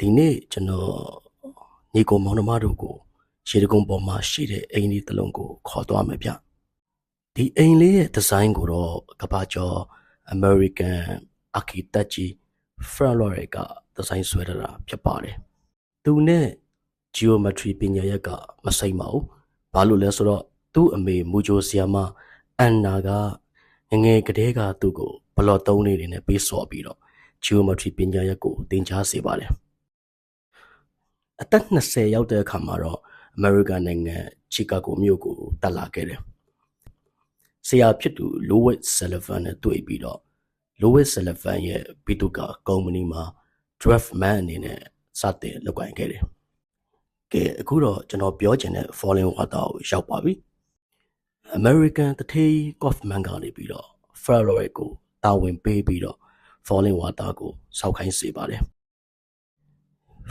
ဒီနေ့ကျွန်တော်ညီကိုမောင်နှမတို့ကိုရေတံခွန်ပေါ်မှာရှိတဲ့အိမ်လေးတစ်လုံးကိုခေါ်သွားမယ်ဗျဒီအိမ်လေးရဲ့ဒီဇိုင်းကိုတော့ကမ္ဘာကျော် American architect ကြီး Frank Lloyd ကဒီဇိုင်းဆွဲထားတာဖြစ်ပါတယ်သူနဲ့ geometry ပညာရက်ကမဆိုင်ပါဘူးဘာလို့လဲဆိုတော့သူ့အမေမူဂျိုဆီယာမအန်နာကငယ်ကလေးကသူ့ကိုဘလော့သုံးလေးတွေနဲ့ပေးစော်ပြီးတော့ geometry ပညာရက်ကိုသင်ကြားစေပါတယ်အသက်20ရောက်တဲ့အခါမှာတော့အမေရိကန်နိုင်ငံချီကာဂိုမြို့ကိုတက်လာခဲ့တယ်။ဆရာဖြစ်သူ Louis Sullivan နဲ့တွေ့ပြီးတော့ Louis Sullivan ရဲ့ဘီတူကာကုမ္ပဏီမှာ draftman အနေနဲ့စတင်လုပ်ကိုင်ခဲ့တယ်။ကဲအခုတော့ကျွန်တော်ပြောချင်တဲ့ Falling Water ကိုရောက်ပါပြီ။ American တထေး Kaufman ကနေပြီးတော့ Frank Lloyd ကိုတာဝန်ပေးပြီးတော့ Falling Water ကိုစောက်ခိုင်းစေပါတယ်။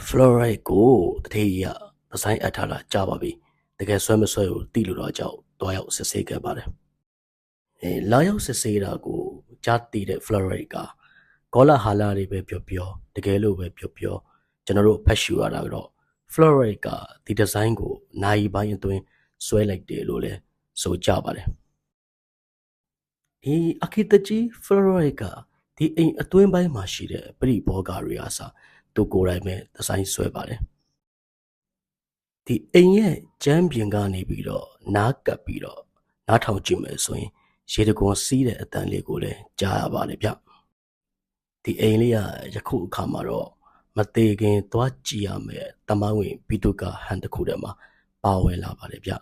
Fluoride ကိုတထေးကြီးကဒီဇိုင်းအပ်ထားတာကြားပါပြီတကယ်ဆွဲမဆွဲကိုသိလို့တော့ကြောက်တွားရောက်စစ်ဆေးခဲ့ပါတယ်လာရောက်စစ်ဆေးတာကိုကြားသိတဲ့ Fluoride ကကောလာဟာလာတွေပဲပြောတကယ်လို့ပဲပြောကျွန်တော်တို့ဖတ်ရှုရတာတော့ Fluoride ကဒီဒီဇိုင်းကိုနိုင်ပိုင်းအတွင်းဆွဲလိုက်တယ်လို့လဲဆိုကြပါတယ်ဒီ architect ကြီး Fluoride ကဒီအိမ်အတွင်းပိုင်းမှာရှိတဲ့ပရိဘောဂတွေအားစားသူကိုယ်တိုင်ပဲဒီဇိုင်းဆွဲပါတယ်ဒီအိမ်ရဲ့ကျမ်းပြင်ကနေပြီးတော့နားကပ်ပြီးတော့နားထောင်ကြည့်မယ်ဆိုရင်ရေတံခွန်စီးတဲ့အတန်လေးကိုလည်းကြားရပါတယ်ဗျဒီအိမ်လေးကယခုအခါမှာတော့မသေးခင်သွားကြည့်ရမယ်တမိုင်းဝင်ဘီတူကာဟန်တစ်ခုထဲမှာပါဝင်လာပါတယ်ဗျ